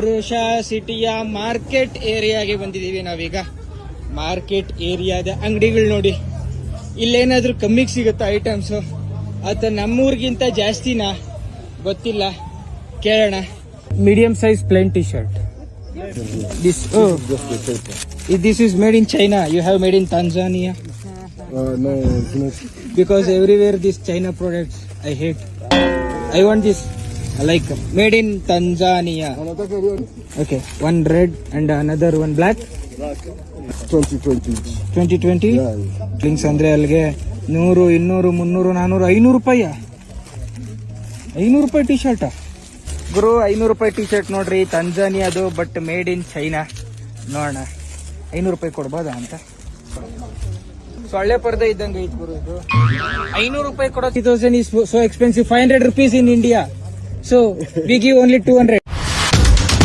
ರೋಷಾ ಸಿಟಿಯ ಮಾರ್ಕೆಟ್ ಏರಿಯಾಗೆ ಬಂದಿದ್ದೀವಿ ನಾವೀಗ. ಮಾರ್ಕೆಟ್ ಏರಿಯಾದ ಅಂಗಡಿಗಳು ನೋಡಿ, ಇಲ್ಲೇನಾದ್ರೂ ಕಮ್ಮಿಗೆ ಸಿಗುತ್ತಾ ಐಟಮ್ಸು ಅಥವಾ ನಮ್ಮೂರಿಗಿಂತ ಜಾಸ್ತಿನಾ ಗೊತ್ತಿಲ್ಲ, ಕೇಳೋಣ. Medium size plain T shirt. This is made in China. You have made in Tanzania? No, it's not. Because everywhere these China products I hate. I want this. I like made in Tanzania. Okay, one red and another one black. 2020. 2020. Links ಅಂದ್ರೆ ಅಲ್ಲಿಗೆ 100, 200, 300, 400, 500 ರೂಪಾಯಿ. 500 ರೂಪಾಯಿ T shirt ಗುರು. 500 ರೂಪಾಯಿ T shirt ನೋಡ್ರಿ, ತಂಜಾನಿಯಾದು, but made in China. ನೋಡೋಣ 500 ರೂಪಾಯಿ ಕೊಡ್ಬೋದಾ ಅಂತ. ಸೊಳ್ಳೆ ಪರ್ದೆ ಇದ್ದಂಗೆ ಐತ್ ಗುರು ಇದು. 500 ರೂಪಾಯಿ ಕೊಡೋ 3000 is so expensive. 500 rupees in India. So we give only 200.